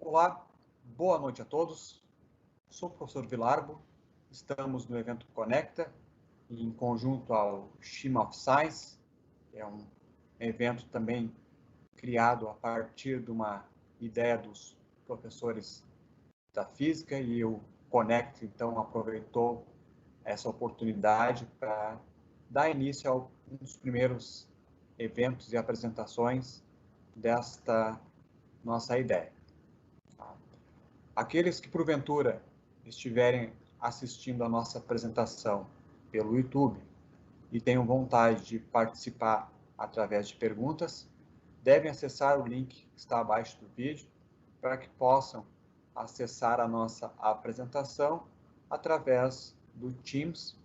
Olá, boa noite a todos. Sou o professor Vilarbo. Estamos no evento Conecta, em conjunto ao Team of Science. É um evento também criado a partir de uma ideia dos professores da física, e o Conecta, então, aproveitou essa oportunidade para dar início a um dos primeiros eventos e apresentações desta nossa ideia. Aqueles que, porventura, estiverem assistindo a nossa apresentação pelo YouTube e tenham vontade de participar através de perguntas, devem acessar o link que está abaixo do vídeo para que possam acessar a nossa apresentação através do Teams,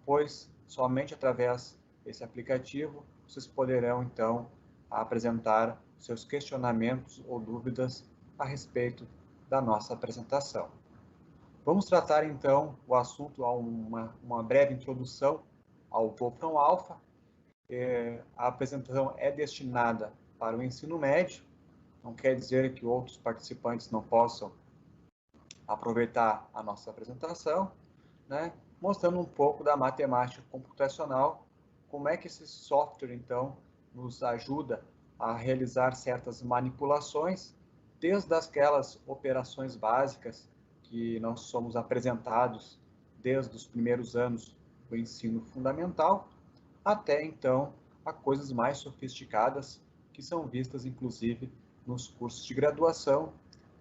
pois somente através desse aplicativo vocês poderão, então, apresentar seus questionamentos ou dúvidas a respeito da nossa apresentação. Vamos tratar, então, o assunto a uma breve introdução ao Wolfram Alpha. A apresentação é destinada para o ensino médio, não quer dizer que outros participantes não possam aproveitar a nossa apresentação, né? Mostrando um pouco da matemática computacional, como é que esse software, então, nos ajuda a realizar certas manipulações, desde aquelas operações básicas que nós somos apresentados desde os primeiros anos do ensino fundamental, até, então, a coisas mais sofisticadas, que são vistas, inclusive, nos cursos de graduação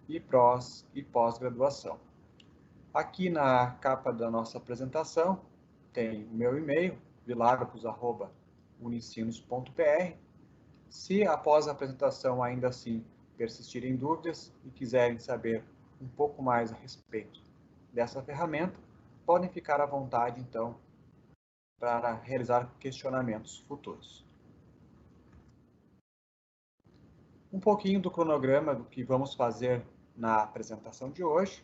e pós-graduação. Aqui na capa da nossa apresentação tem o meu e-mail, vilargos@unicinos.br. Se após a apresentação ainda assim persistirem dúvidas e quiserem saber um pouco mais a respeito dessa ferramenta, podem ficar à vontade, então, para realizar questionamentos futuros. Um pouquinho do cronograma do que vamos fazer na apresentação de hoje.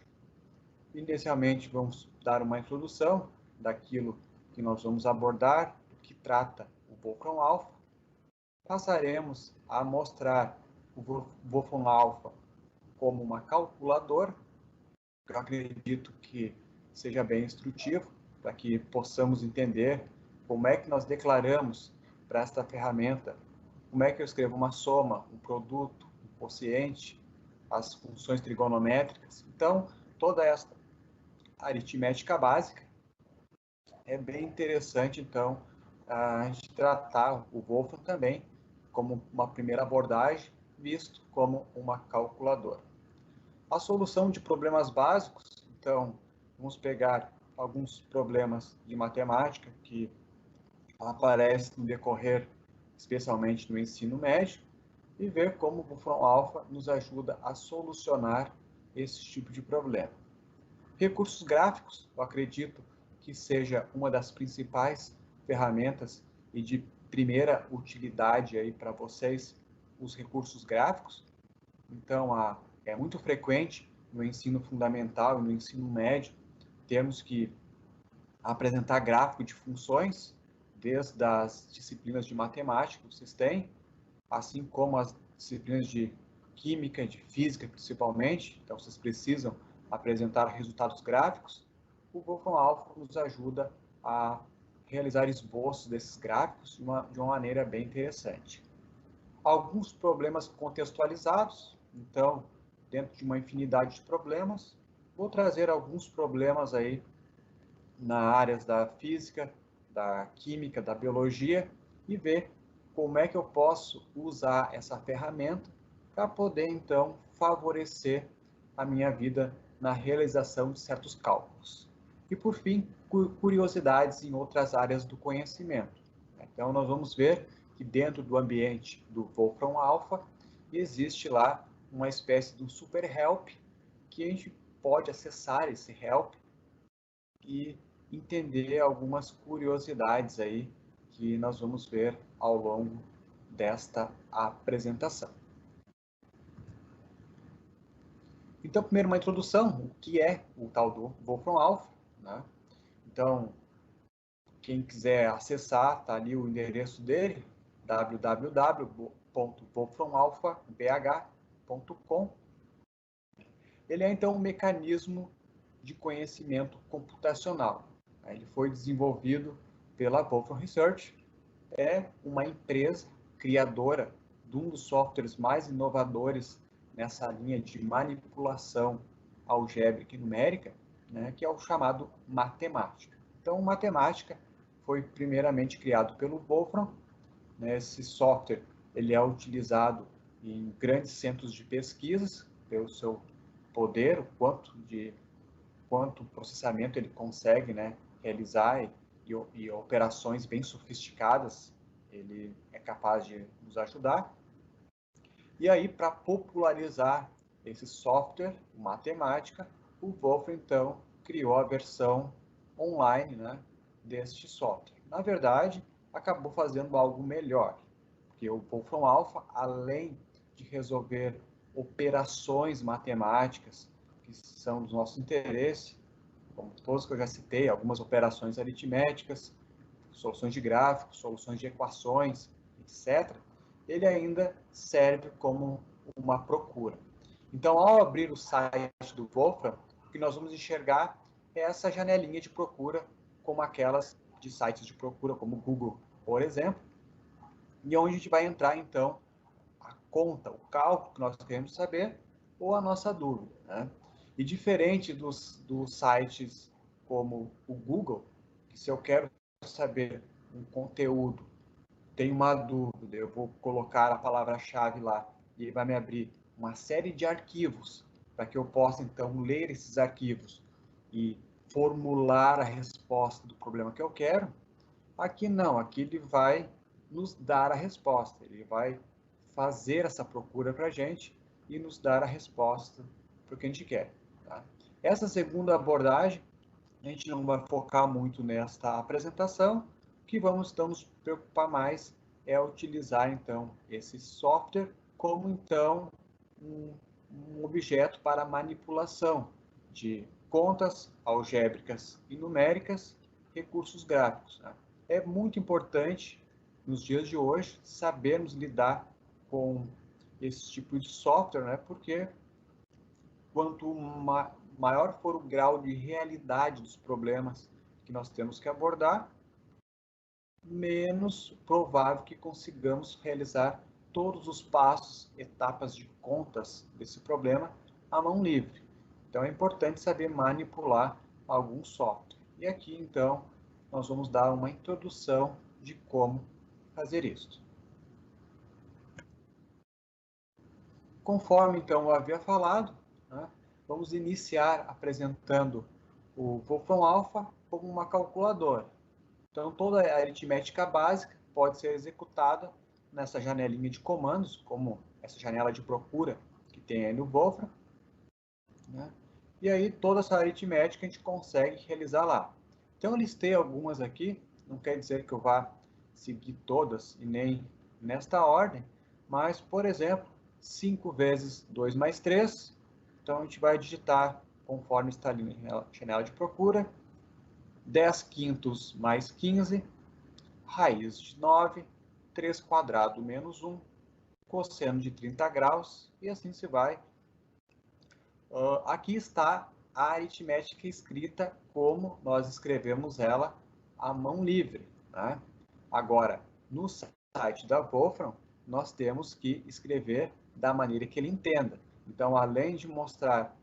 Inicialmente, vamos dar uma introdução daquilo que nós vamos abordar, do que trata o Wolfram Alpha. Passaremos a mostrar o Wolfram Alpha como uma calculadora, que eu acredito que seja bem instrutivo, para que possamos entender como é que nós declaramos para esta ferramenta, como é que eu escrevo uma soma, um produto, um quociente, as funções trigonométricas. Então, toda esta aritmética básica, é bem interessante, então, a gente tratar o Wolfram também como uma primeira abordagem, visto como uma calculadora. A solução de problemas básicos, então, vamos pegar alguns problemas de matemática que aparecem no decorrer, especialmente no ensino médio, e ver como o Wolfram Alpha nos ajuda a solucionar esse tipo de problema. Recursos gráficos, eu acredito que seja uma das principais ferramentas e de primeira utilidade aí para vocês, os recursos gráficos. Então, é muito frequente no ensino fundamental e no ensino médio termos que apresentar gráfico de funções, desde as disciplinas de matemática que vocês têm, assim como as disciplinas de química, de física principalmente. Então, vocês precisam apresentar resultados gráficos. O Wolfram Alpha nos ajuda a realizar esboços desses gráficos de uma maneira bem interessante. Alguns problemas contextualizados, então, dentro de uma infinidade de problemas, vou trazer alguns problemas aí na áreas da física, da química, da biologia, e ver como é que eu posso usar essa ferramenta para poder, então, favorecer a minha vida na realização de certos cálculos. E, por fim, curiosidades em outras áreas do conhecimento. Então, nós vamos ver que dentro do ambiente do Wolfram Alpha existe lá uma espécie de um super help, que a gente pode acessar esse help e entender algumas curiosidades aí que nós vamos ver ao longo desta apresentação. Então, primeiro uma introdução, o que é o tal do Wolfram Alpha, né? Então, quem quiser acessar, está ali o endereço dele, www.wolframalphabh.com. Ele é, então, um mecanismo de conhecimento computacional. Ele foi desenvolvido pela Wolfram Research, é uma empresa criadora de um dos softwares mais inovadores nessa linha de manipulação algébrica e numérica, né, que é o chamado matemática. Então, matemática foi primeiramente criado pelo Wolfram, né, esse software ele é utilizado em grandes centros de pesquisas pelo seu poder, o quanto processamento ele consegue, né, realizar e operações bem sofisticadas ele é capaz de nos ajudar. E aí, para popularizar esse software, matemática, o Wolfram, então, criou a versão online, né, deste software. Na verdade, acabou fazendo algo melhor, porque o Wolfram Alpha, além de resolver operações matemáticas que são do nosso interesse, como todas que eu já citei, algumas operações aritméticas, soluções de gráficos, soluções de equações, etc., ele ainda serve como uma procura. Então, ao abrir o site do Wolfram, o que nós vamos enxergar é essa janelinha de procura, como aquelas de sites de procura, como o Google, por exemplo, e onde a gente vai entrar, então, a conta, o cálculo que nós queremos saber, ou a nossa dúvida, né? E diferente dos sites como o Google, que se eu quero saber um conteúdo, tenho uma dúvida, eu vou colocar a palavra-chave lá e ele vai me abrir uma série de arquivos para que eu possa, então, ler esses arquivos e formular a resposta do problema que eu quero. Aqui não, aqui ele vai nos dar a resposta, ele vai fazer essa procura para a gente e nos dar a resposta para o que a gente quer. Tá? Essa segunda abordagem, a gente não vai focar muito nesta apresentação, o que vamos então nos preocupar mais é utilizar então esse software como então um objeto para manipulação de contas algébricas e numéricas, recursos gráficos. Né? É muito importante nos dias de hoje sabermos lidar com esse tipo de software, né? Porque quanto maior for o grau de realidade dos problemas que nós temos que abordar, menos provável que consigamos realizar todos os passos, etapas de contas desse problema à mão livre. Então é importante saber manipular algum software. E aqui então nós vamos dar uma introdução de como fazer isso. Conforme então eu havia falado, né, vamos iniciar apresentando o Wolfram Alpha como uma calculadora. Então, toda a aritmética básica pode ser executada nessa janelinha de comandos, como essa janela de procura que tem aí no Wolfram. Né? E aí, toda essa aritmética a gente consegue realizar lá. Então, eu listei algumas aqui, não quer dizer que eu vá seguir todas e nem nesta ordem, mas, por exemplo, 5 vezes 2 mais 3, então a gente vai digitar conforme está ali na janela de procura, 10 quintos mais 15, raiz de 9, 3 quadrado menos 1, cosseno de 30 graus, e assim se vai. Aqui está a aritmética escrita como nós escrevemos ela à mão livre. Né? Agora, no site da Wolfram, nós temos que escrever da maneira que ele entenda. Então, além de mostrar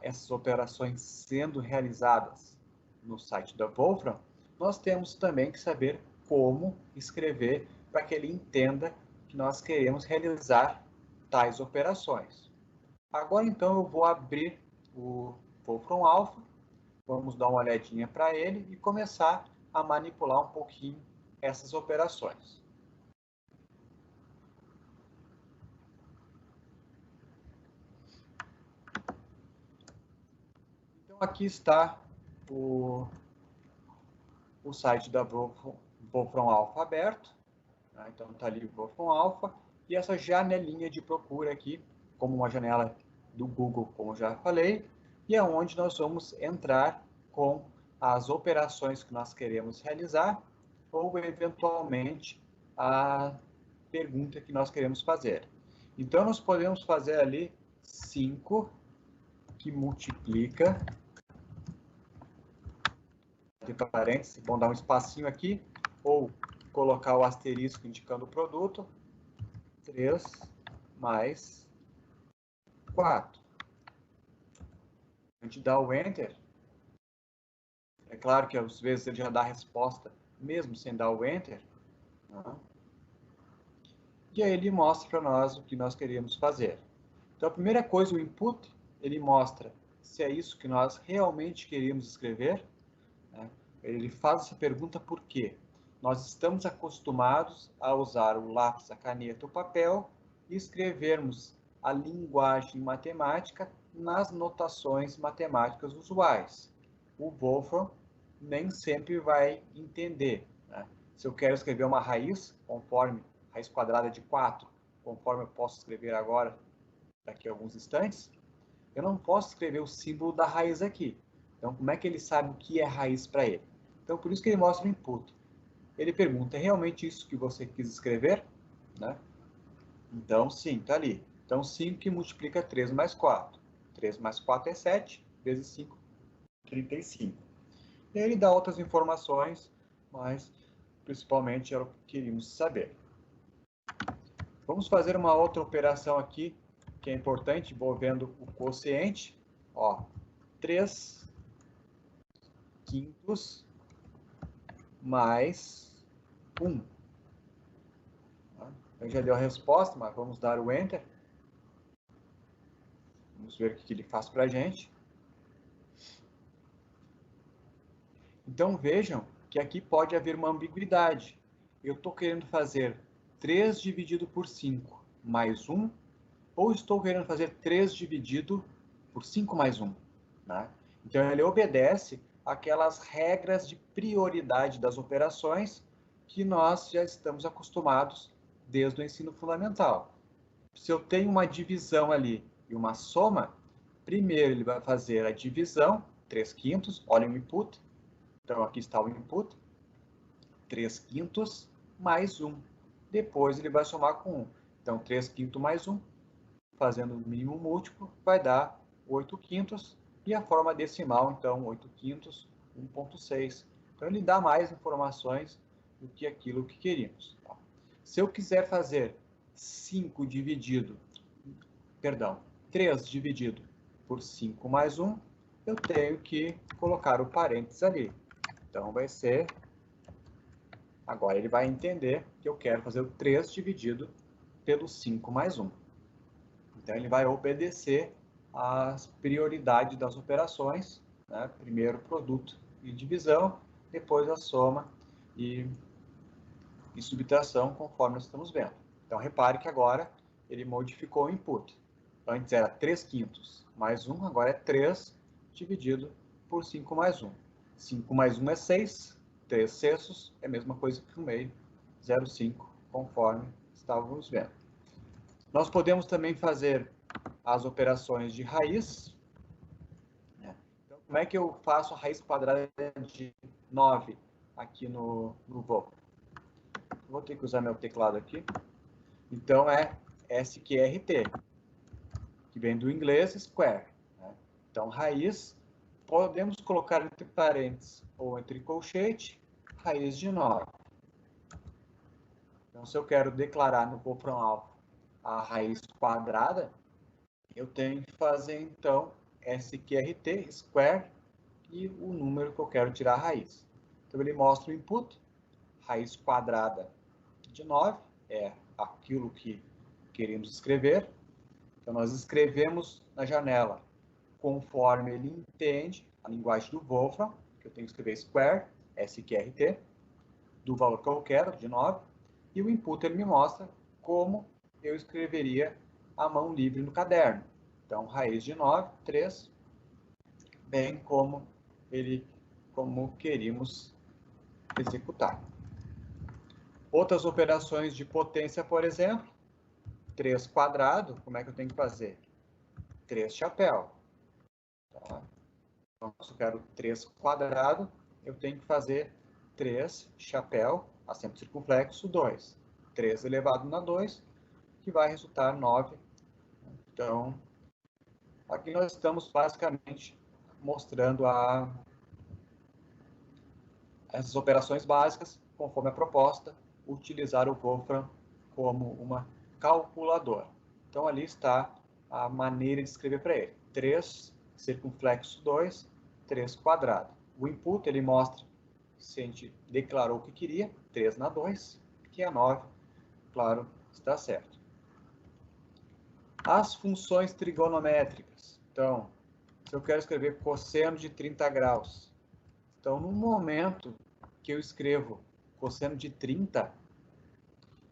essas operações sendo realizadas no site da Wolfram, nós temos também que saber como escrever para que ele entenda que nós queremos realizar tais operações. Agora, então, eu vou abrir o Wolfram Alpha, vamos dar uma olhadinha para ele e começar a manipular um pouquinho essas operações. Então, aqui está o site da Wolfram Alpha aberto. Né? Então, está ali o Wolfram Alpha e essa janelinha de procura aqui, como uma janela do Google, como eu já falei, e é onde nós vamos entrar com as operações que nós queremos realizar ou, eventualmente, a pergunta que nós queremos fazer. Então, nós podemos fazer ali 5 que multiplica, de parênteses, vamos dar um espacinho aqui, ou colocar o asterisco indicando o produto, 3 mais 4. A gente dá o Enter. É claro que às vezes ele já dá a resposta, mesmo sem dar o Enter. Tá? E aí ele mostra para nós o que nós queríamos fazer. Então, a primeira coisa, o input, ele mostra se é isso que nós realmente queríamos escrever. Né? Ele faz essa pergunta por quê? Nós estamos acostumados a usar o lápis, a caneta, o papel e escrevermos a linguagem matemática nas notações matemáticas usuais. O Wolfram nem sempre vai entender. Né? Se eu quero escrever uma raiz, conforme raiz quadrada de 4, conforme eu posso escrever agora, daqui a alguns instantes, eu não posso escrever o símbolo da raiz aqui. Então, como é que ele sabe o que é raiz para ele? Então, por isso que ele mostra o input. Ele pergunta, é realmente isso que você quis escrever? Né? Então, sim, está ali. Então, 5 que multiplica 3 mais 4. 3 mais 4 é 7, vezes 5, 35. E aí ele dá outras informações, mas principalmente era o que queríamos saber. Vamos fazer uma outra operação aqui, que é importante, envolvendo o quociente. Ó, 3 quintos mais 1. Então já deu a resposta, mas vamos dar o Enter. Vamos ver o que ele faz para a gente. Então vejam que aqui pode haver uma ambiguidade. Eu estou querendo fazer 3 dividido por 5 mais 1, ou estou querendo fazer 3 dividido por 5 mais 1. Né? Então ele obedece aquelas regras de prioridade das operações que nós já estamos acostumados desde o ensino fundamental. Se eu tenho uma divisão ali e uma soma, primeiro ele vai fazer a divisão, 3 quintos, olha o input. Então aqui está o input, 3 quintos mais 1. Depois ele vai somar com 1. Então 3 quintos mais 1, fazendo o mínimo múltiplo, vai dar 8 quintos. E a forma decimal, então, 8 quintos, 1,6. Então ele dá mais informações do que aquilo que queríamos. Se eu quiser fazer 3 dividido por 5 mais 1, eu tenho que colocar o parênteses ali. Então vai ser, agora ele vai entender que eu quero fazer o 3 dividido pelo 5 mais 1. Então ele vai obedecer às prioridades das operações, né? Primeiro produto e divisão, depois a soma e subtração, conforme nós estamos vendo. Então repare que agora ele modificou o input. Antes era 3 quintos mais 1, agora é 3 dividido por 5 mais 1. 5 mais 1 é 6, 3 sextos é a mesma coisa que o meio, 0,5, conforme estávamos vendo. Nós podemos também fazer as operações de raiz. Então, como é que eu faço a raiz quadrada de 9 aqui no Wolfram? Vou ter que usar meu teclado aqui. Então, é SQRT, que vem do inglês square. Né? Então, raiz, podemos colocar entre parênteses ou entre colchete, raiz de 9. Então, se eu quero declarar no Wolfram Alpha a raiz quadrada, eu tenho que fazer, então, SQRT, square, e o número que eu quero tirar a raiz. Então, ele mostra o input, raiz quadrada de 9, é aquilo que queremos escrever. Então, nós escrevemos na janela conforme ele entende a linguagem do Wolfram, que eu tenho que escrever square, SQRT, do valor que eu quero, de 9, e o input ele me mostra como eu escreveria a mão livre no caderno. Então, raiz de 9, 3, bem como queríamos executar. Outras operações de potência, por exemplo, 3 quadrado, como é que eu tenho que fazer? 3 chapéu. Tá? Então, se eu quero 3 quadrado, eu tenho que fazer 3 chapéu, acento circunflexo, 2. 3 elevado na 2, que vai resultar 9. Então, Aqui nós estamos basicamente mostrando essas operações básicas, conforme a proposta, utilizar o Wolfram como uma calculadora. Então, ali está a maneira de escrever para ele. 3 circunflexo 2, 3 quadrado. O input, ele mostra se a gente declarou o que queria, 3 na 2, que é 9. Claro, está certo. As funções trigonométricas. Então, se eu quero escrever cosseno de 30 graus, então, no momento que eu escrevo cosseno de 30,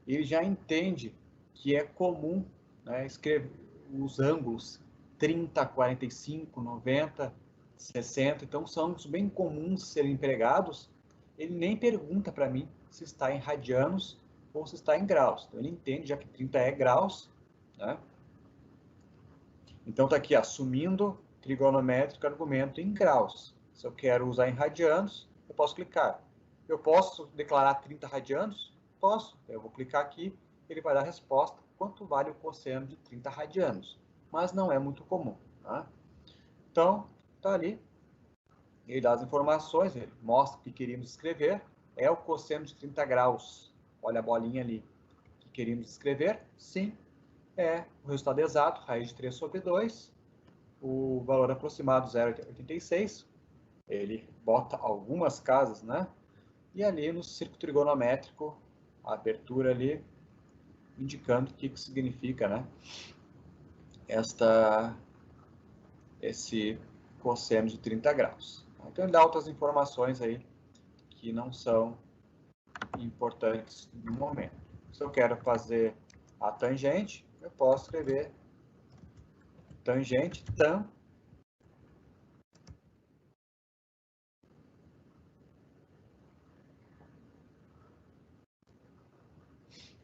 ele já entende que é comum, né, escrever os ângulos 30, 45, 90, 60. Então, são ângulos bem comuns de serem empregados. Ele nem pergunta para mim se está em radianos ou se está em graus. Então, ele entende, já que 30 é graus, né? Então, está aqui, assumindo trigonométrico argumento em graus. Se eu quero usar em radianos, eu posso clicar. Eu posso declarar 30 radianos? Posso. Eu vou clicar aqui, ele vai dar a resposta, quanto vale o cosseno de 30 radianos. Mas não é muito comum. Tá? Então, está ali. Ele dá as informações, ele mostra o que queríamos escrever. É o cosseno de 30 graus. Olha a bolinha ali. O que queríamos escrever? Sim. É o resultado exato, raiz de 3 sobre 2. O valor aproximado 0,86. Ele bota algumas casas, né? E ali no círculo trigonométrico, a abertura ali, indicando o que significa, né? Esse cosseno de 30 graus. Então, ele dá outras informações aí que não são importantes no momento. Se eu quero fazer a tangente, eu posso escrever tangente, tan.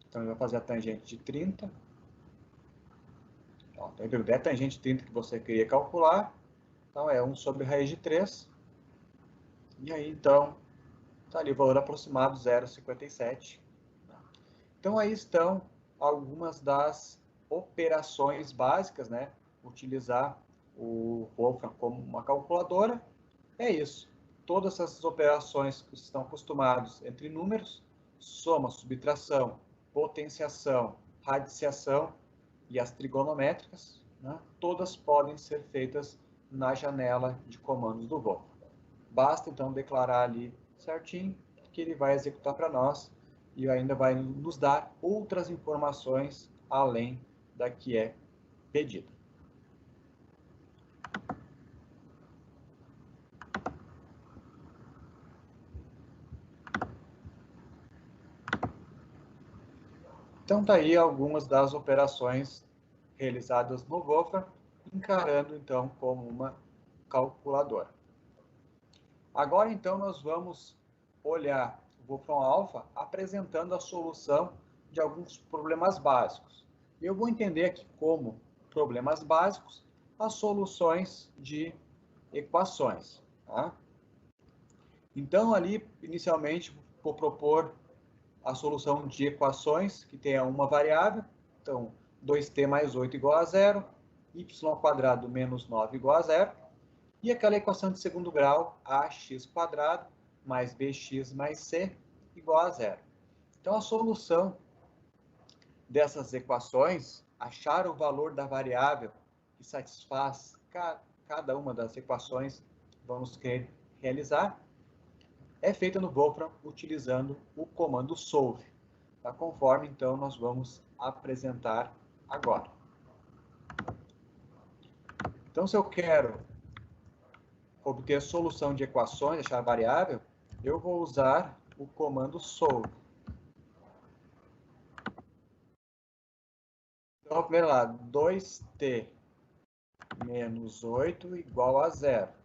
Então, ele vai fazer a tangente de 30. Então, é a tangente de 30 que você queria calcular. Então, é 1 sobre raiz de 3. E aí, então, está ali o valor aproximado, 0,57. Então, aí estão algumas das operações básicas, né? Utilizar o Wolfram como uma calculadora. É isso. Todas essas operações que estão acostumados entre números, soma, subtração, potenciação, radiciação e as trigonométricas, né? Todas podem ser feitas na janela de comandos do Wolfram. Basta, então, declarar ali certinho que ele vai executar para nós e ainda vai nos dar outras informações além da que é pedida. Então, tá aí algumas das operações realizadas no Wolfram, encarando, então, como uma calculadora. Agora, então, nós vamos olhar o Wolfram Alpha apresentando a solução de alguns problemas básicos. Eu vou entender aqui como problemas básicos as soluções de equações. Tá? Então, ali, inicialmente, vou propor a solução de equações que tenha uma variável. Então, 2t mais 8 igual a 0, y² menos 9 igual a 0. E aquela equação de segundo grau, ax² mais bx mais c igual a 0. Então, a solução dessas equações, achar o valor da variável que satisfaz cada uma das equações que vamos querer realizar, é feita no Wolfram utilizando o comando solve, tá? Conforme, então, nós vamos apresentar agora. Então, se eu quero obter a solução de equações, achar a variável, eu vou usar o comando solve. Então, primeiro lá, 2t menos 8 igual a 0.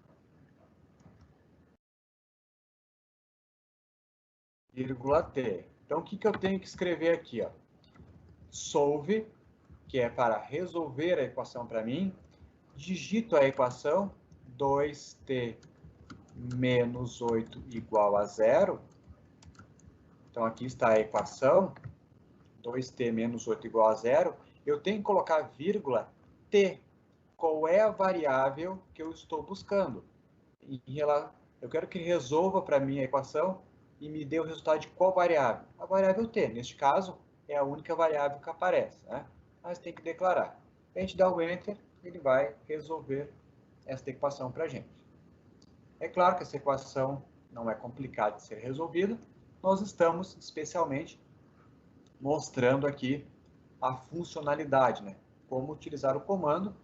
Vírgula t. Então, o que eu tenho que escrever aqui? Ó? Solve, que é para resolver a equação para mim. Digito a equação 2t menos 8 igual a 0. Então, aqui está a equação, 2t menos 8 igual a 0. Eu tenho que colocar vírgula t. qual é a variável que eu estou buscando. Eu quero que ele resolva para mim a equação e me dê o resultado de qual variável? A variável t. Neste caso, é a única variável que aparece, né? Mas tem que declarar. A gente dá o Enter, ele vai resolver esta equação para a gente. É claro que essa equação não é complicada de ser resolvida. Nós estamos especialmente mostrando aqui a funcionalidade, né? Como utilizar o comando.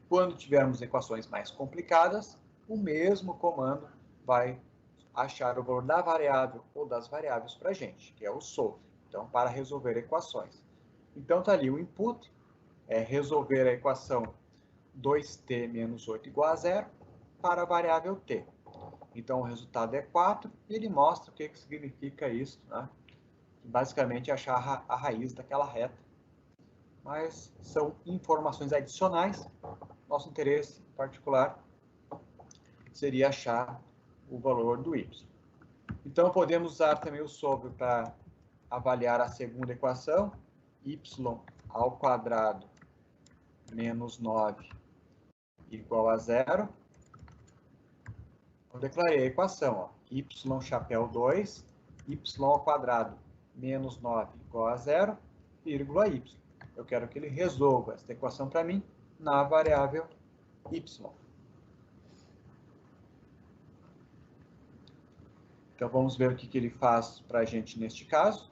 Quando tivermos equações mais complicadas, o mesmo comando vai achar o valor da variável ou das variáveis para a gente, que é o solve. Então, para resolver equações. Então, está ali o input, é resolver a equação 2t menos 8 igual a 0 para a variável t. Então, o resultado é 4 e ele mostra o que significa isso, né? Basicamente, achar a raiz daquela reta. Mas são informações adicionais. Nosso interesse particular seria achar o valor do y. Então, podemos usar também o solve para avaliar a segunda equação, y ao quadrado menos 9 igual a 0. Eu declarei a equação, ó, y chapéu 2, y ao quadrado menos 9 igual a 0, vírgula y. Eu quero que ele resolva esta equação para mim na variável y. Então, vamos ver o que ele faz para a gente neste caso.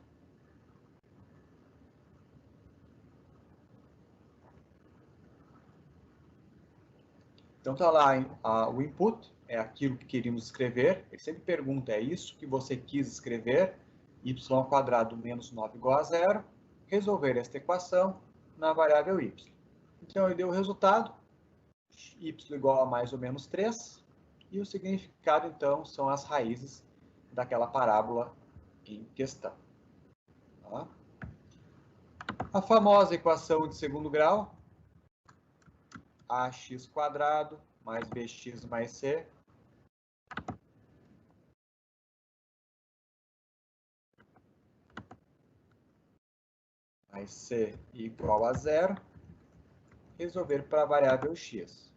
Então, está lá o input, é aquilo que queríamos escrever. Ele sempre pergunta, é isso que você quis escrever? Y ao quadrado menos 9 igual a 0. Resolver esta equação na variável y. Então, ele deu o resultado, y igual a mais ou menos 3. E o significado, então, são as raízes daquela parábola em questão. Tá? A famosa equação de segundo grau, ax quadrado mais bx mais c mais c igual a 0, resolver para a variável x.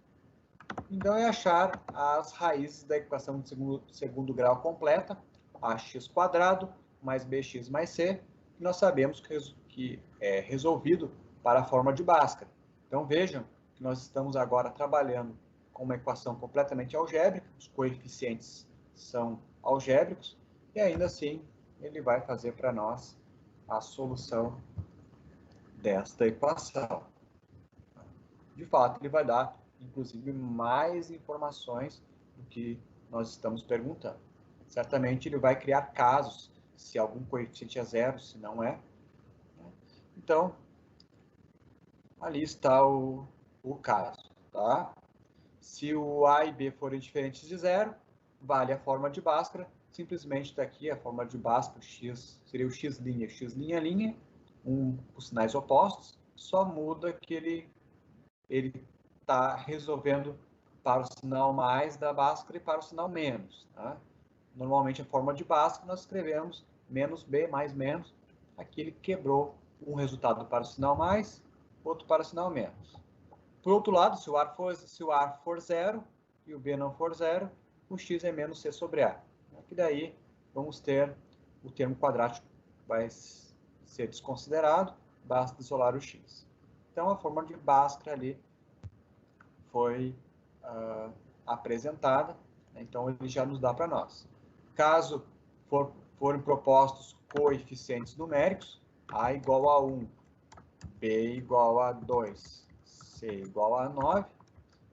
Então, é achar as raízes da equação de segundo grau completa, ax quadrado mais bx mais c, que nós sabemos que é resolvido para a forma de Bhaskara. Então, vejam que nós estamos agora trabalhando com uma equação completamente algébrica, os coeficientes são algébricos, e ainda assim ele vai fazer para nós a solução desta equação. De fato, ele vai dar, inclusive, mais informações do que nós estamos perguntando. Certamente ele vai criar casos, se algum coeficiente é zero, se não é. Então, ali está o caso, tá? Se o A e B forem diferentes de zero, vale a forma de Bhaskara. Simplesmente está aqui a forma de Bhaskara, x seria o x', linha, os sinais opostos, só muda que ele está resolvendo para o sinal mais da Bhaskara e para o sinal menos. Tá? Normalmente, a forma de Bhaskara, nós escrevemos menos b mais menos. Aqui ele quebrou um resultado para o sinal mais, outro para o sinal menos. Por outro lado, se o A for zero e o B não for zero, o x é menos c sobre A. E daí vamos ter o termo quadrático vai ser desconsiderado, basta isolar o x. Então, a forma de Bhaskara ali foi apresentada, né? Então ele já nos dá para nós. Caso forem propostos coeficientes numéricos, A igual a 1, B igual a 2, C igual a 9,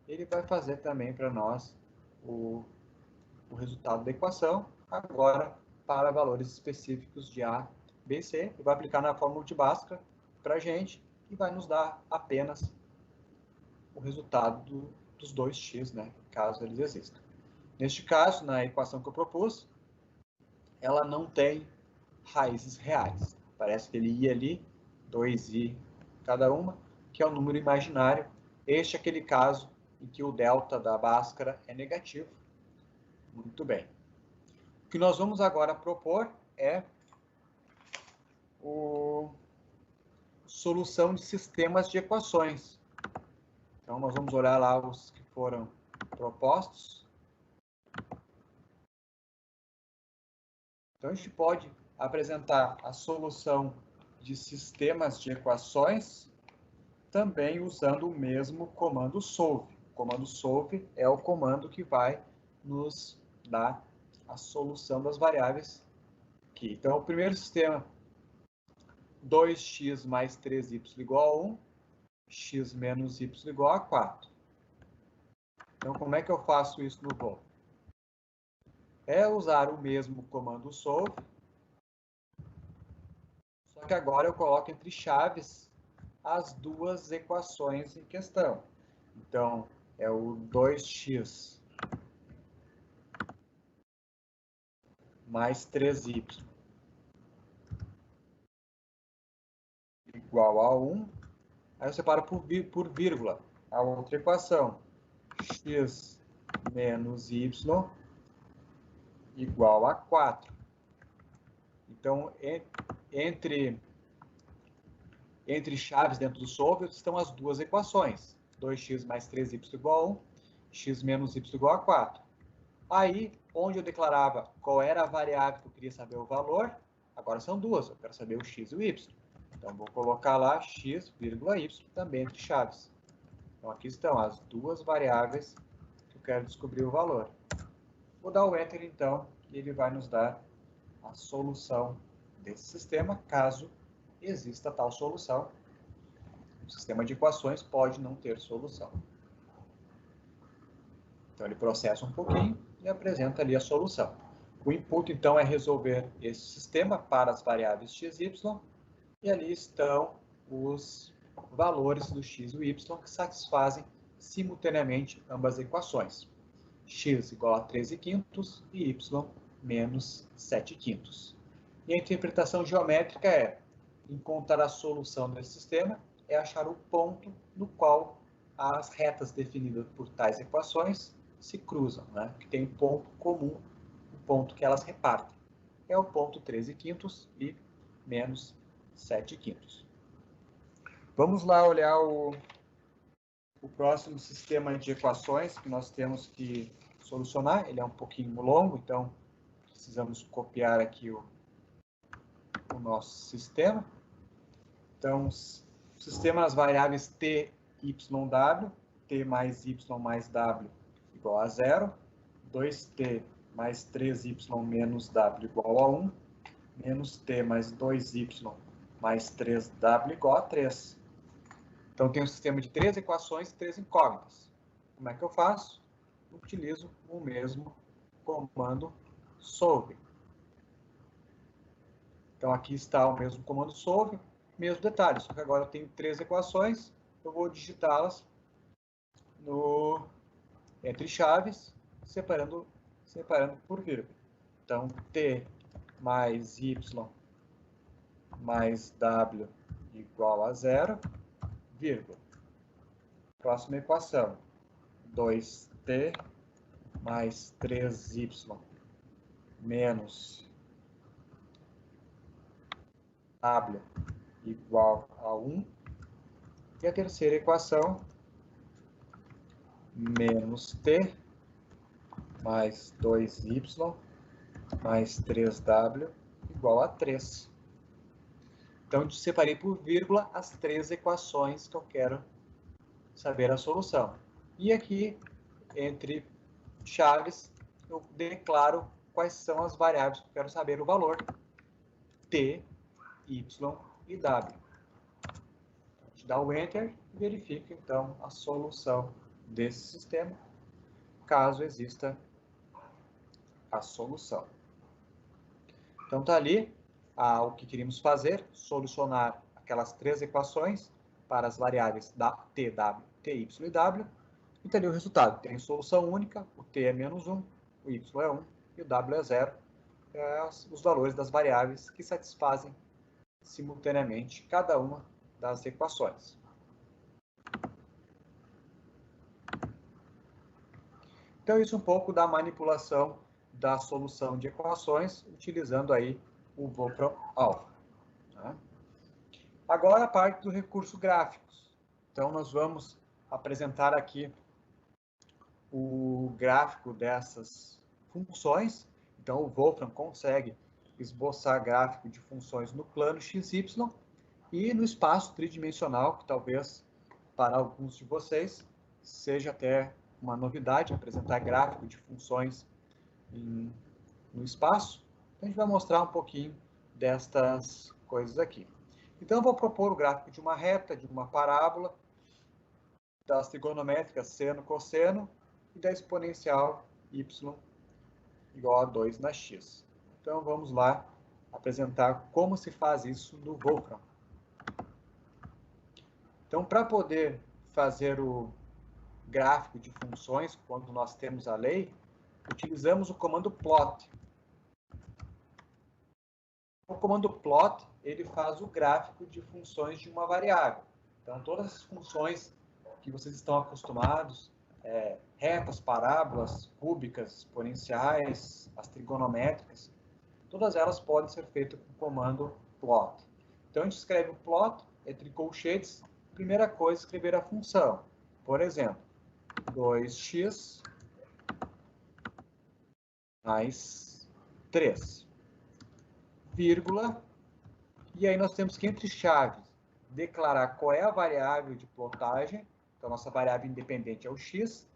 ele vai fazer também para nós o resultado da equação, agora para valores específicos de A, B e C, ele vai aplicar na fórmula de Bhaskara para a gente e vai nos dar apenas o resultado dos 2x, né, caso eles existam. Neste caso, na equação que eu propus, ela não tem raízes reais. Parece que ele ia ali, 2i cada uma, que é um número imaginário. Este é aquele caso em que o delta da Bhaskara é negativo. Muito bem. O que nós vamos agora propor é solução de sistemas de equações. Então, nós vamos olhar lá os que foram propostos. Então, a gente pode apresentar a solução de sistemas de equações também usando o mesmo comando solve. O comando solve é o comando que vai nos dar a solução das variáveis aqui. Então, o primeiro sistema, 2x mais 3y igual a 1, x menos y igual a 4. Então, como é que eu faço isso no Go? É usar o mesmo comando solve, só que agora eu coloco entre chaves as duas equações em questão. Então, é o 2x mais 3y igual a 1. Aí eu separo por vírgula a outra equação. X menos y igual a 4. Então, entre chaves dentro do solver estão as duas equações. 2x mais 3y igual a 1, x menos y igual a 4. Aí, onde eu declarava qual era a variável que eu queria saber o valor, agora são duas, eu quero saber o x e o y. Então, vou colocar lá x, y, também entre chaves. Então, aqui estão as duas variáveis que eu quero descobrir o valor. Vou dar o Enter, então, e ele vai nos dar a solução desse sistema, caso exista tal solução. O sistema de equações pode não ter solução. Então, ele processa um pouquinho e apresenta ali a solução. O input, então, é resolver esse sistema para as variáveis x e y, e ali estão os valores do x e o y que satisfazem simultaneamente ambas equações. X igual a 13/5 e y menos 7/5. E a interpretação geométrica é encontrar a solução desse sistema, é achar o ponto no qual as retas definidas por tais equações se cruzam, né? Que tem um ponto comum, o ponto que elas repartem. É o ponto 13/5 e menos 7/5. Vamos lá olhar o próximo sistema de equações que nós temos que solucionar. Ele é um pouquinho longo, então precisamos copiar aqui o nosso sistema. Então, o sistema das variáveis t, y, w, t mais y mais w igual a 0, 2t mais 3y menos w igual a 1, menos t mais 2y mais 3w igual a 3. Então, tem um sistema de 3 equações e 3 incógnitas. Como é que eu faço? Utilizo o mesmo comando solve. Então, aqui está o mesmo comando solve, mesmo detalhe, só que agora eu tenho 3 equações, eu vou digitá-las entre chaves, separando por vírgula. Então, t mais y mais w igual a 0, vírgula. Próxima equação, 2t mais 3y menos w igual a 1. E a terceira equação, menos t mais 2y mais 3w igual a 3. Então, eu separei por vírgula as 3 equações que eu quero saber a solução. E aqui, entre chaves, eu declaro quais são as variáveis que eu quero saber o valor. T, y e w. A gente dá o Enter e verifica, então, a solução desse sistema, caso exista a solução. Então, está ali o que queríamos fazer, solucionar aquelas 3 equações para as variáveis da t, w, t, y e w. E está ali o resultado. Tem solução única, o t é menos 1, o y é 1 e o w é 0. Os valores das variáveis que satisfazem simultaneamente cada uma das equações. Então, isso um pouco da manipulação da solução de equações, utilizando aí o Wolfram Alpha. Tá? Agora, a parte do recurso gráficos. Então, nós vamos apresentar aqui o gráfico dessas funções. Então, o Wolfram consegue esboçar gráfico de funções no plano XY e no espaço tridimensional, que talvez para alguns de vocês seja até uma novidade, apresentar gráfico de funções no espaço. Então, a gente vai mostrar um pouquinho destas coisas aqui. Então, eu vou propor o gráfico de uma reta, de uma parábola, das trigonométricas seno, cosseno e da exponencial y igual a 2 na x. Então, vamos lá apresentar como se faz isso no Wolfram. Então, para poder fazer o gráfico de funções, quando nós temos a lei, utilizamos o comando plot. O comando plot, ele faz o gráfico de funções de uma variável. Então, todas as funções que vocês estão acostumados, retas, parábolas, cúbicas, exponenciais, as trigonométricas, todas elas podem ser feitas com o comando plot. Então, a gente escreve o plot entre colchetes. Primeira coisa, escrever a função. Por exemplo, 2x mais 3, vírgula, e aí nós temos que, entre chaves, declarar qual é a variável de plotagem. Então, nossa variável independente é o x,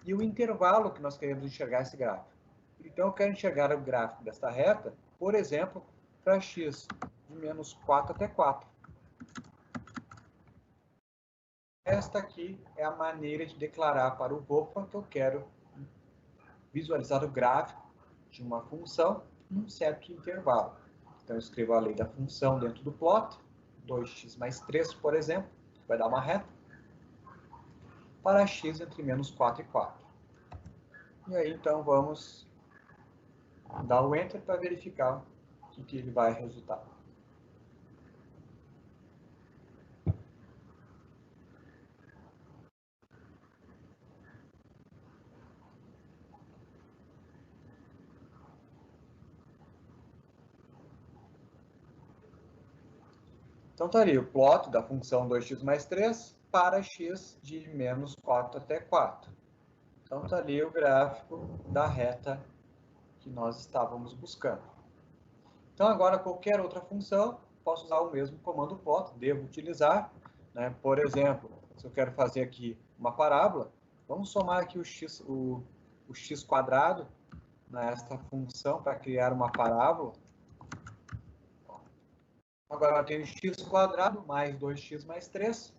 e o intervalo que nós queremos enxergar esse gráfico. Então, eu quero enxergar o gráfico desta reta, por exemplo, para x de menos 4 até 4. Esta aqui é a maneira de declarar para o Wolfram que eu quero visualizar o gráfico de uma função em um certo intervalo. Então, eu escrevo a lei da função dentro do plot, 2x mais 3, por exemplo, que vai dar uma reta, para x entre menos 4 e 4. E aí, então, vamos dar o Enter para verificar o que ele vai resultar. Então, está ali o plot da função 2x mais 3 para x de menos 4 até 4. Então, está ali o gráfico da reta que nós estávamos buscando. Então, agora, qualquer outra função, posso usar o mesmo comando plot, devo utilizar. Né? Por exemplo, se eu quero fazer aqui uma parábola, vamos somar aqui o x quadrado nesta função para criar uma parábola. Agora eu tenho x quadrado mais 2x mais 3.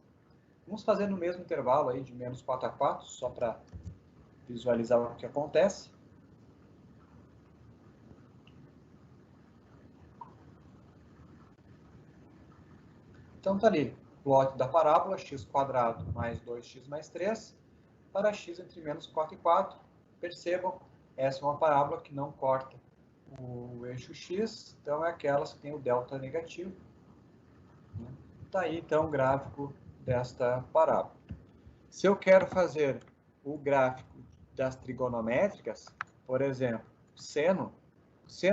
Vamos fazer no mesmo intervalo aí de menos 4 a 4, só para visualizar o que acontece. Então está ali, plot da parábola x quadrado mais 2x mais 3 para x entre menos 4 e 4. Percebam, essa é uma parábola que não corta o eixo x, então é aquelas que tem o delta negativo. Está aí, então, o gráfico desta parábola. Se eu quero fazer o gráfico das trigonométricas, por exemplo, seno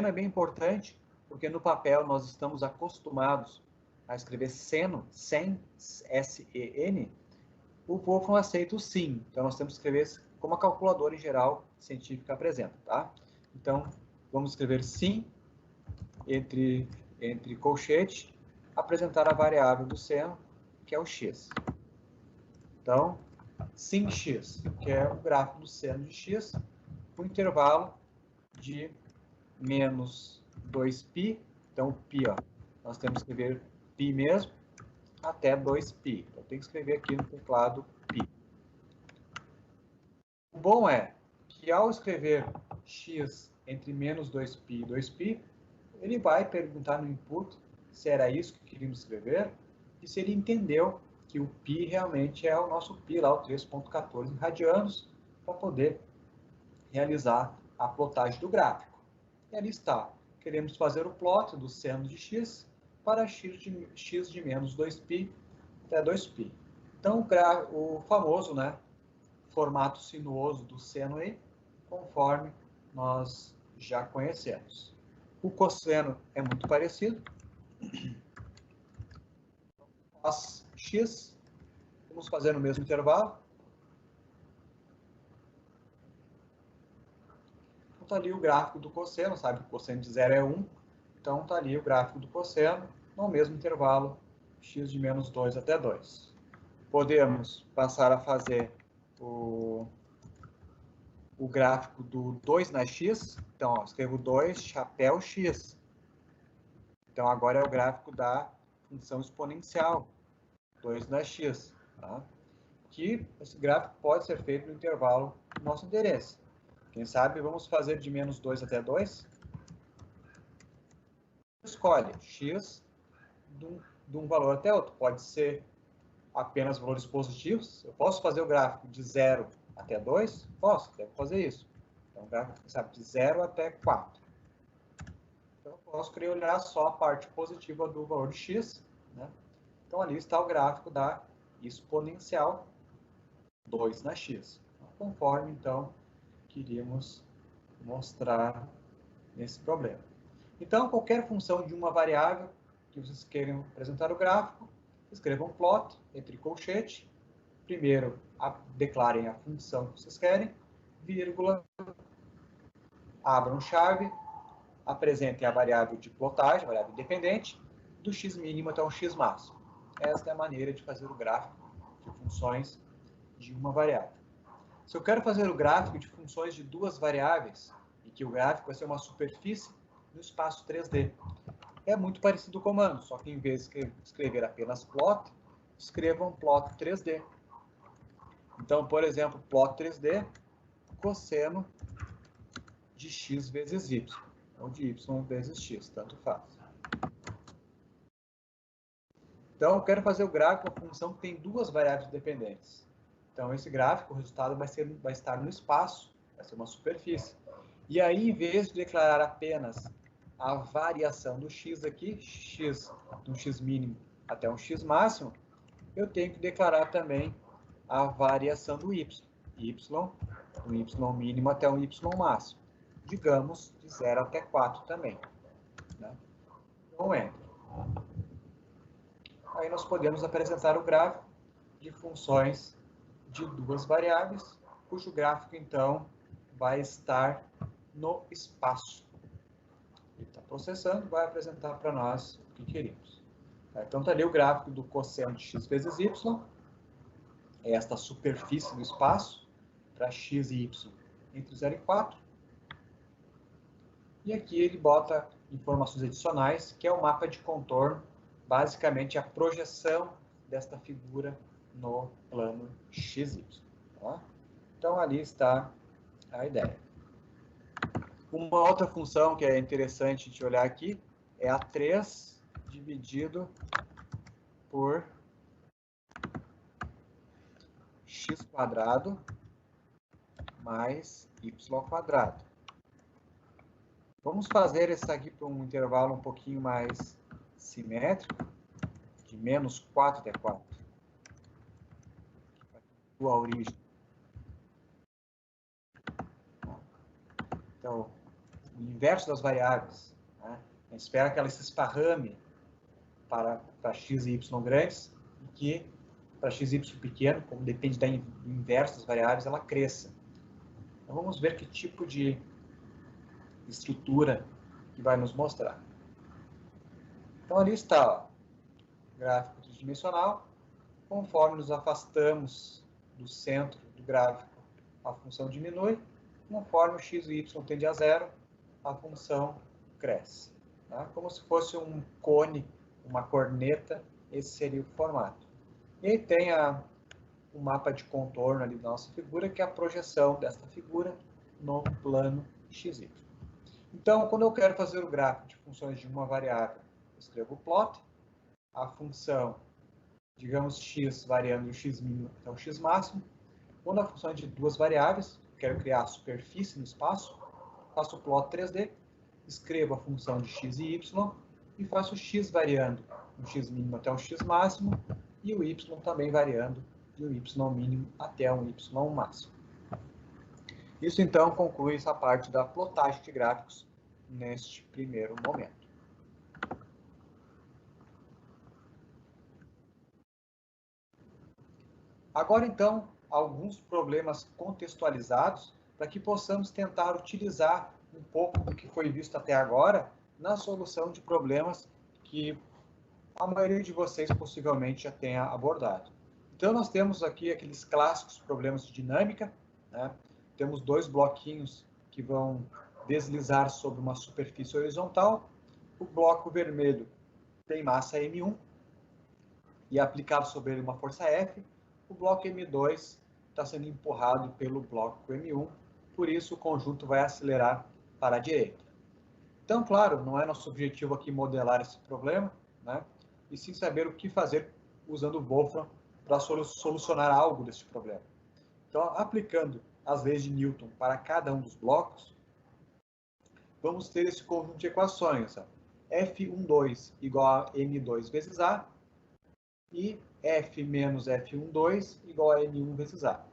é bem importante, porque no papel nós estamos acostumados a escrever seno, sem S-E-N, o Wolfram aceita o sim. Então, nós temos que escrever como a calculadora em geral científica apresenta, tá? Então, vamos escrever sim entre colchete, apresentar a variável do seno, que é o x. Então, sin x, que é o gráfico do seno de x, com intervalo de menos 2π. Então, π, ó, nós temos que escrever π mesmo, até 2π. Então, tem que escrever aqui no teclado π. O bom é que, ao escrever x entre menos 2π e 2π, ele vai perguntar no input se era isso que queríamos escrever e se ele entendeu que o π realmente é o nosso π, lá o 3,14 radianos, para poder realizar a plotagem do gráfico. E ali está. Queremos fazer o plot do seno de x para x de menos 2π até 2π. Então, o famoso, né, formato sinuoso do seno aí, conforme nós já conhecemos. O cosseno é muito parecido. Cos x, vamos fazer no mesmo intervalo, está ali o gráfico do cosseno, sabe que o cosseno de 0 é 1, então está ali o gráfico do cosseno no mesmo intervalo x de menos 2 até 2. Podemos passar a fazer o gráfico do 2 na x, então ó, escrevo 2, chapéu x. Então agora é o gráfico da função exponencial, 2 na x, tá? Que esse gráfico pode ser feito no intervalo do nosso interesse. Quem sabe vamos fazer de menos 2 até 2? Escolhe x de um valor até outro. Pode ser apenas valores positivos. Eu posso fazer o gráfico de 0 até 2? Posso, devo fazer isso. Então, o gráfico, sabe, de 0 até 4. Então, eu posso querer olhar só a parte positiva do valor de x, né? Então, ali está o gráfico da exponencial 2 na x. Conforme, então, queríamos mostrar nesse problema. Então, qualquer função de uma variável que vocês queiram apresentar o gráfico, escrevam plot entre colchete. Primeiro, declarem a função que vocês querem, vírgula, abram chave, apresentem a variável de plotagem, variável independente, do x mínimo até o x máximo. Esta é a maneira de fazer o gráfico de funções de uma variável. Se eu quero fazer o gráfico de funções de duas variáveis, e que o gráfico vai ser uma superfície no espaço 3D, é muito parecido o comando, só que em vez de escrever apenas plot, escrevam plot 3D. Então, por exemplo, plot 3D, cosseno de x vezes y, ou de y vezes x, tanto faz. Então, eu quero fazer o gráfico de uma função que tem duas variáveis dependentes. Então, esse gráfico, o resultado vai estar no espaço, vai ser uma superfície. E aí, em vez de declarar apenas a variação do x aqui, x do x mínimo até um x máximo, eu tenho que declarar também a variação do y, do y mínimo até um y máximo. Digamos, de 0 até 4 também. Né? Então, entra. Aí nós podemos apresentar o gráfico de funções de duas variáveis, cujo gráfico, então, vai estar no espaço. Ele está processando, vai apresentar para nós o que queremos. Então, está ali o gráfico do cosseno de x vezes y, é esta superfície do espaço, para x e y entre 0 e 4. E aqui ele bota informações adicionais, que é o mapa de contorno, basicamente a projeção desta figura no plano XY. Tá? Então, ali está a ideia. Uma outra função que é interessante de olhar aqui é a 3 dividido por x² mais y². Vamos fazer esse aqui para um intervalo um pouquinho mais simétrico, de menos 4 até 4. A origem. Então, o inverso das variáveis. Né? A gente espera que ela se esparrame para x e y grandes e que para x e y pequeno, como depende do inverso das variáveis, ela cresça. Então, vamos ver que tipo de estrutura que vai nos mostrar. Então, ali está, ó, o gráfico tridimensional. Conforme nos afastamos do centro do gráfico, a função diminui. Conforme o x e y tende a zero, a função cresce. Tá? Como se fosse um cone, uma corneta, esse seria o formato. E aí tem o mapa de contorno ali da nossa figura, que é a projeção desta figura no plano XY. Então, quando eu quero fazer o gráfico de funções de uma variável, eu escrevo o plot, a função, digamos, x variando o x mínimo até o x máximo. Quando a função é de duas variáveis, quero criar a superfície no espaço, faço o plot 3D, escrevo a função de x e y e faço o x variando do x mínimo até o x máximo e o y também variando de um y mínimo até um y máximo. Isso, então, conclui essa parte da plotagem de gráficos neste primeiro momento. Agora, então, alguns problemas contextualizados para que possamos tentar utilizar um pouco do que foi visto até agora na solução de problemas que a maioria de vocês possivelmente já tenha abordado. Então, nós temos aqui aqueles clássicos problemas de dinâmica, né? Temos dois bloquinhos que vão deslizar sobre uma superfície horizontal. O bloco vermelho tem massa M1 e é aplicado sobre ele uma força F. O bloco M2 está sendo empurrado pelo bloco M1, por isso o conjunto vai acelerar para a direita. Então, claro, não é nosso objetivo aqui modelar esse problema, né? E sim saber o que fazer usando o Wolfram para solucionar algo desse problema. Então, aplicando as leis de Newton para cada um dos blocos, vamos ter esse conjunto de equações. F12 igual a M2 vezes A e F menos F12 igual a M1 vezes A.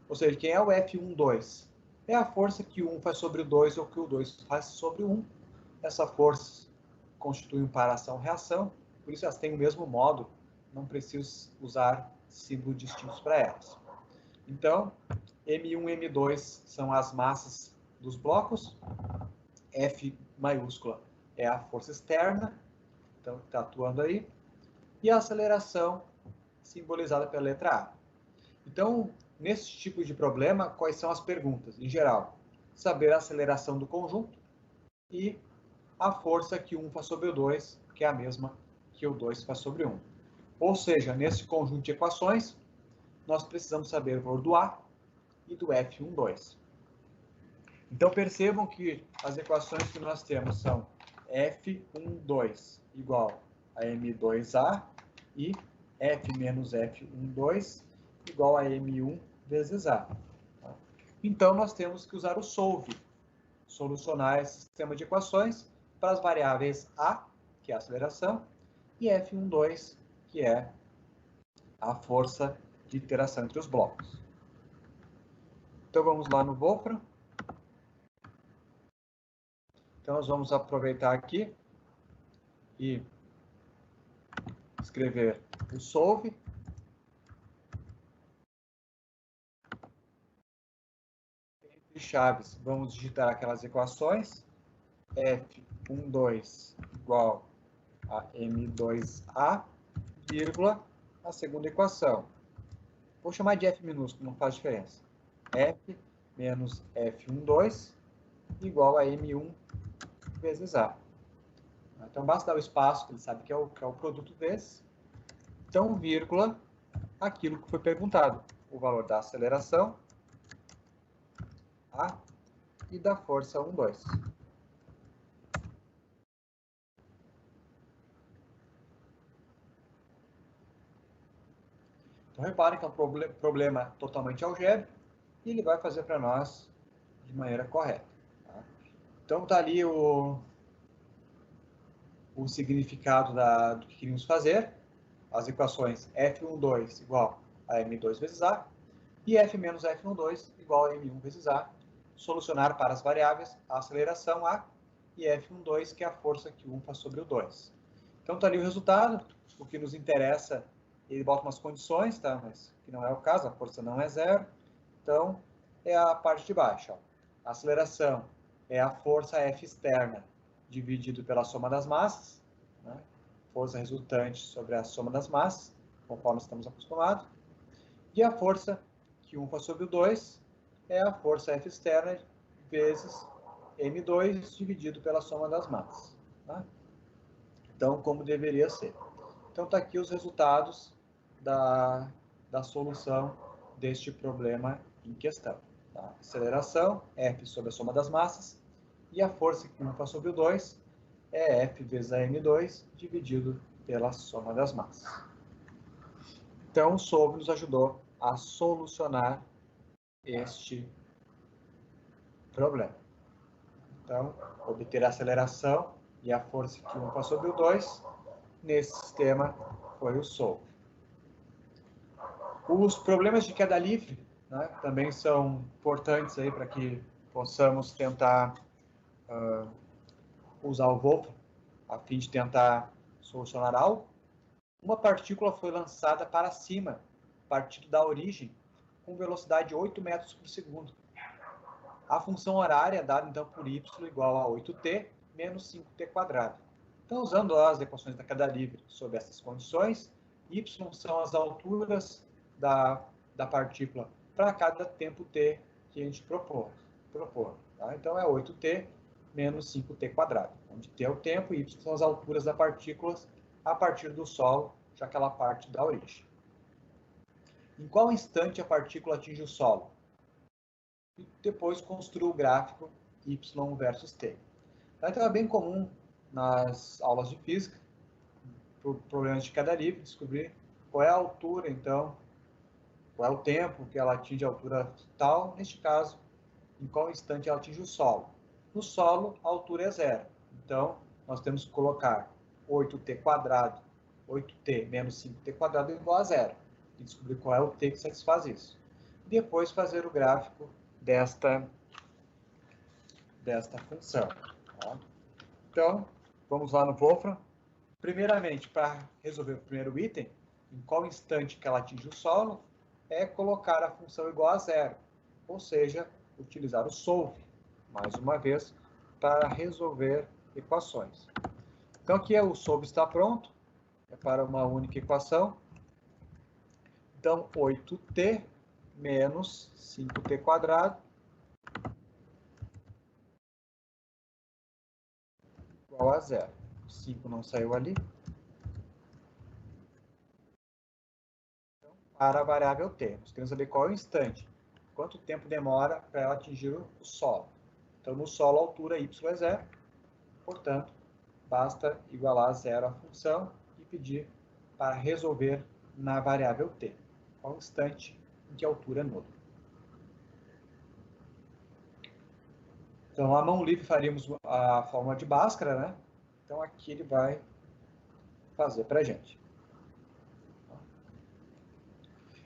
Ou seja, quem é o F12? É a força que o 1 faz sobre o 2 ou que o 2 faz sobre o 1. Essa força constitui para ação-reação, por isso elas têm o mesmo modo, não preciso usar símbolos distintos para elas. Então, M1 e M2 são as massas dos blocos, F maiúscula é a força externa, então está atuando aí, e a aceleração simbolizada pela letra A. Então, nesse tipo de problema, quais são as perguntas? Em geral, saber a aceleração do conjunto e a força que 1 faz sobre o 2, que é a mesma que o 2 faz sobre 1. Ou seja, nesse conjunto de equações, nós precisamos saber o valor do A e do F12. Então, percebam que as equações que nós temos são F12 igual a M2A e F menos F12 igual a M1 vezes A. Então, nós temos que usar o solve, solucionar esse sistema de equações para as variáveis A, que é a aceleração, e F12, que é a força de interação entre os blocos. Então, vamos lá no Wolfram. Então, nós vamos aproveitar aqui e escrever o solve. Entre chaves, vamos digitar aquelas equações. F12 igual a M2A, vírgula, a segunda equação. Vou chamar de F minúsculo, não faz diferença. F menos F12 igual a M1 vezes A. Então, basta dar o espaço, que ele sabe que é o produto desse. Então, vírgula, aquilo que foi perguntado. O valor da aceleração, A, e da força 12. Então, reparem que é um problema totalmente algébrico e ele vai fazer para nós de maneira correta. Tá? Então, está ali o significado do que queríamos fazer. As equações F12 igual a M2 vezes A e F menos F12 igual a M1 vezes A. Solucionar para as variáveis a aceleração A e F12, que é a força que 1 faz sobre o 2. Então, está ali o resultado. O que nos interessa, ele bota umas condições, tá? Mas que não é o caso, a força não é zero. Então, é a parte de baixo. Ó. A aceleração é a força F externa dividido pela soma das massas, né? Força resultante sobre a soma das massas, conforme estamos acostumados. E a força que 1 faz sobre o 2 é a força F externa vezes M2 dividido pela soma das massas. Tá? Então, como deveria ser. Então, está aqui os resultados da solução deste problema em questão. Tá? Aceleração, F sobre a soma das massas, e a força que 1 faz sobre o 2 é F vezes a M2 dividido pela soma das massas. Então, o solve nos ajudou a solucionar este problema. Então, obter a aceleração e a força que 1 faz sobre o 2, nesse sistema foi o solve. Os problemas de queda livre, né, também são importantes aí para que possamos tentar usar o Wolfram a fim de tentar solucionar algo. Uma partícula foi lançada para cima, partindo da origem, com velocidade de 8 metros por segundo. A função horária é dada, então, por y igual a 8t menos 5t². Então, usando as equações da queda livre sob essas condições, y são as alturas da partícula para cada tempo t que a gente propor. Tá? Então, é 8t menos 5t², onde t é o tempo e y são as alturas das partículas a partir do solo, já que ela parte da origem. Em qual instante a partícula atinge o solo? E depois construa o gráfico y versus t. Então é bem comum nas aulas de física, por problemas de queda livre, descobrir qual é a altura, então, qual é o tempo que ela atinge a altura tal, neste caso, em qual instante ela atinge o solo. No solo, a altura é zero. Então, nós temos que colocar 8t², 8t menos 5t² igual a zero. E descobrir qual é o t que satisfaz isso. Depois fazer o gráfico desta função. Tá? Então, vamos lá no Wolfram. Primeiramente, para resolver o primeiro item, em qual instante que ela atinge o solo, é colocar a função igual a zero. Ou seja, utilizar o solve, mais uma vez, para resolver equações. Então, aqui o solve está pronto, é para uma única equação. Então, 8t menos 5t² igual a zero. 5 não saiu ali. Então, para a variável t, nós queremos saber qual é o instante, quanto tempo demora para ela atingir o solo. Então, no solo, a altura y é zero, portanto, basta igualar a zero a função e pedir para resolver na variável t, qual o instante em que a altura é nula. Então, a mão livre faríamos a fórmula de Bhaskara, né? Então, aqui ele vai fazer para a gente.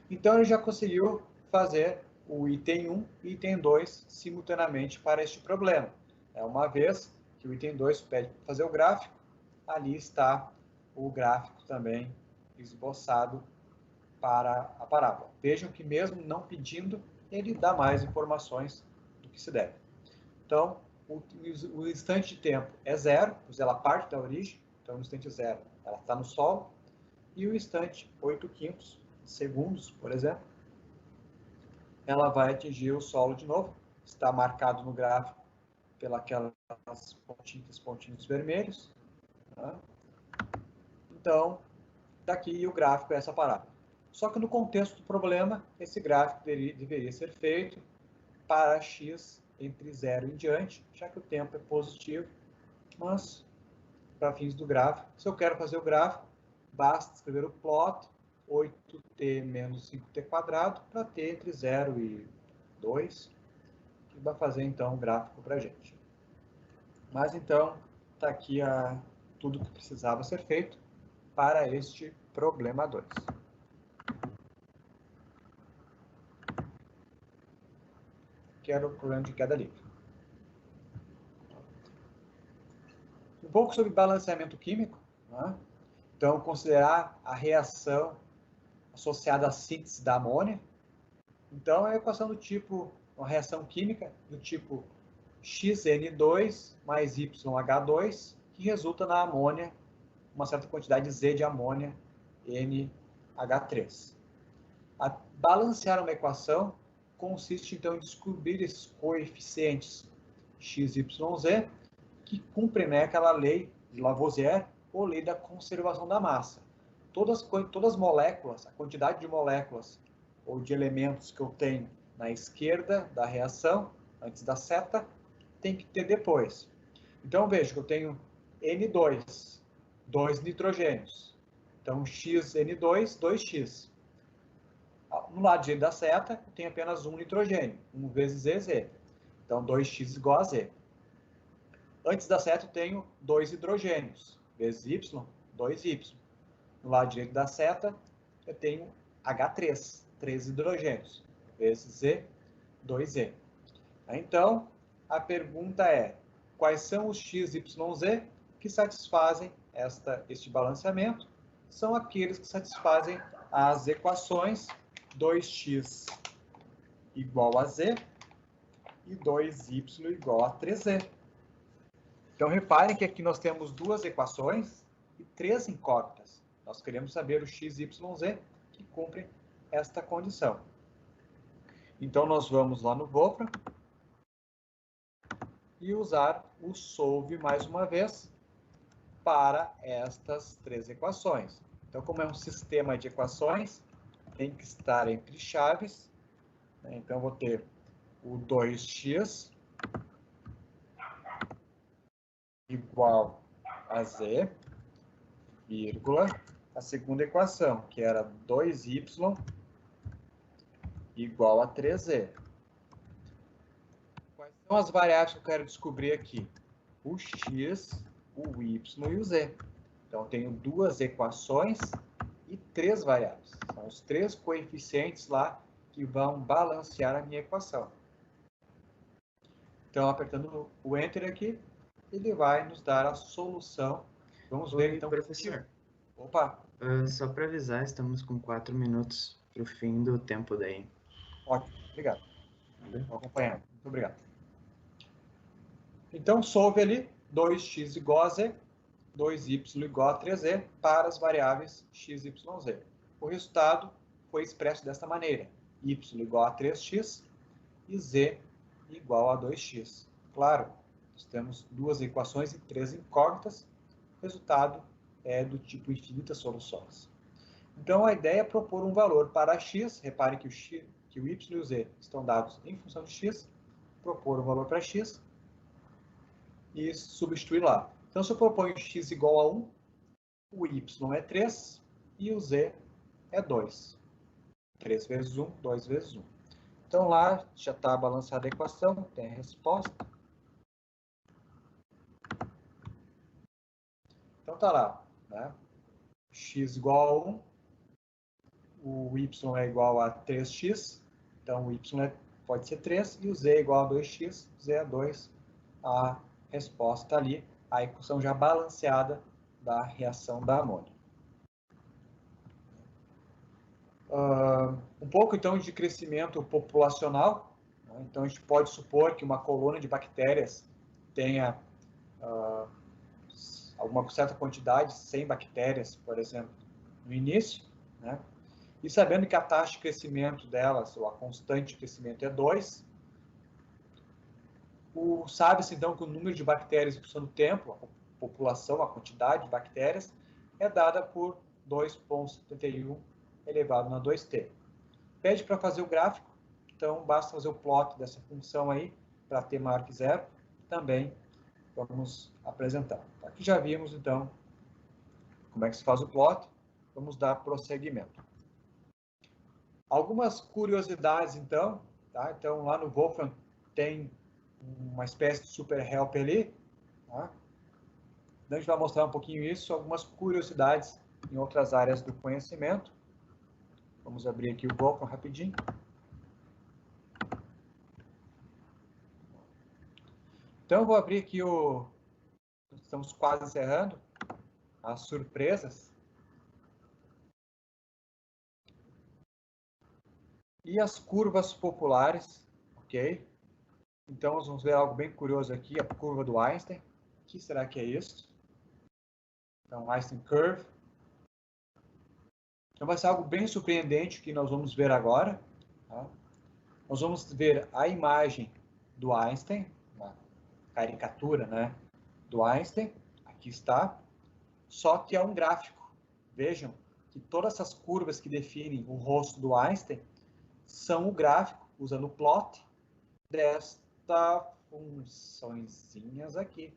Então, ele já conseguiu fazer o item 1 e item 2 simultaneamente para este problema. Uma vez que o item 2 pede para fazer o gráfico, ali está o gráfico também esboçado para a parábola. Vejam que mesmo não pedindo, ele dá mais informações do que se deve. Então, o instante de tempo é zero, pois ela parte da origem, então no instante zero ela está no solo, e o instante 8/5 segundos, por exemplo, ela vai atingir o solo de novo, está marcado no gráfico pelas pontinhos vermelhos. Tá? Então, daqui o gráfico é essa parábola. Só que no contexto do problema, esse gráfico deveria ser feito para x entre 0 em diante, já que o tempo é positivo, mas, para fins do gráfico, se eu quero fazer o gráfico, basta escrever o plot 8t menos 5t² para t entre 0 e 2, que vai fazer, então, o gráfico para a gente. Mas, então, está aqui tudo que precisava ser feito para este problema 2. Que era o problema de queda livre. Um pouco sobre balanceamento químico. Né? Então, considerar a reação associada à síntese da amônia. Então, é a equação do tipo, uma reação química do tipo XN2 mais YH2, que resulta na amônia, uma certa quantidade Z de amônia, NH3. Balancear uma equação consiste, então, em descobrir esses coeficientes x, y, z, que cumprem, né, aquela lei de Lavoisier, ou lei da conservação da massa. Todas as moléculas, a quantidade de moléculas ou de elementos que eu tenho na esquerda da reação, antes da seta, tem que ter depois. Então, veja que eu tenho N2, 2 nitrogênios. Então, XN2, 2x. No lado direito da seta, eu tenho apenas um nitrogênio, 1 vezes EZ. Então, 2x igual a Z. Antes da seta, eu tenho 2 hidrogênios, vezes Y, 2Y. No lado direito da seta, eu tenho H3, 3 hidrogênios, vezes Z, 2Z. Então, a pergunta é, quais são os x, y, z que satisfazem este balanceamento? São aqueles que satisfazem as equações 2x igual a z e 2y igual a 3z. Então, reparem que aqui nós temos duas equações e três incógnitas. Nós queremos saber o x, y, z que cumprem esta condição. Então, nós vamos lá no Wolfram e usar o solve mais uma vez para estas três equações. Então, como é um sistema de equações, tem que estar entre chaves. Então, eu vou ter o 2x igual a z, vírgula, a segunda equação, que era 2y igual a 3z. Quais são as variáveis que eu quero descobrir aqui? O x, o y e o z. Então, eu tenho duas equações e três variáveis. São os três coeficientes lá que vão balancear a minha equação. Então, apertando o Enter aqui, ele vai nos dar a solução. Vamos ver, então, professor. Opa! Só para avisar, estamos com 4 minutos para o fim do tempo daí. Ótimo, obrigado. Vou acompanhar. Muito obrigado. Então, solve ali 2x igual a z, 2y igual a 3z para as variáveis x, y, z. O resultado foi expresso desta maneira. Y igual a 3x e z igual a 2x. Claro, nós temos duas equações e três incógnitas. O resultado é do tipo infinitas soluções. Então, a ideia é propor um valor para x. Reparem que o y e o z estão dados em função de x. Propor um valor para x e substituir lá. Então, se eu proponho x igual a 1, o y é 3 e o z é 2. 3 vezes 1, 2 vezes 1. Então, lá já está balanceada a equação, tem a resposta. Então, está lá, né? X igual a 1, o y é igual a 3x, então o y pode ser 3, e o z é igual a 2x, z é 2, a resposta ali, a equação já balanceada da reação da amônia. Um pouco, então, de crescimento populacional. Né? Então, a gente pode supor que uma colônia de bactérias tenha alguma certa quantidade, 100 bactérias, por exemplo, no início, né? E sabendo que a taxa de crescimento delas, ou a constante de crescimento é 2, sabe-se, então, que o número de bactérias em função do tempo, a população, a quantidade de bactérias, é dada por 2,71 elevado na 2t. Pede para fazer o gráfico, então basta fazer o plot dessa função aí, para t maior que zero, também vamos apresentar. Aqui já vimos, então, como é que se faz o plot, vamos dar prosseguimento. Algumas curiosidades, então, tá? Então, lá no Wolfram tem uma espécie de super help ali, tá? Então, a gente vai mostrar um pouquinho isso, algumas curiosidades em outras áreas do conhecimento. Vamos abrir aqui o Wolfram rapidinho. Então, eu vou abrir aqui estamos quase encerrando as surpresas. E as curvas populares, ok? Então, nós vamos ver algo bem curioso aqui, a curva do Einstein. O que será que é isso? Então, Einstein Curve. Então, vai ser algo bem surpreendente que nós vamos ver agora. Tá? Nós vamos ver a imagem do Einstein, uma caricatura, né, do Einstein. Aqui está. Só que é um gráfico. Vejam que todas essas curvas que definem o rosto do Einstein são o gráfico, usando o plot, desta funçõezinhas aqui.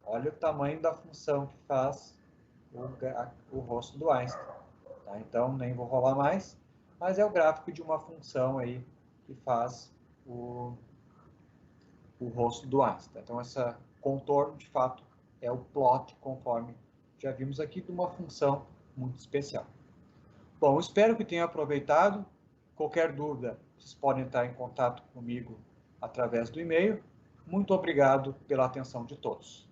Olha o tamanho da função que faz o rosto do Einstein. Tá? Então, nem vou rolar mais, mas é o gráfico de uma função aí que faz o rosto do Einstein. Então, esse contorno, de fato, é o plot, conforme já vimos aqui, de uma função muito especial. Bom, espero que tenham aproveitado. Qualquer dúvida, vocês podem entrar em contato comigo através do e-mail. Muito obrigado pela atenção de todos.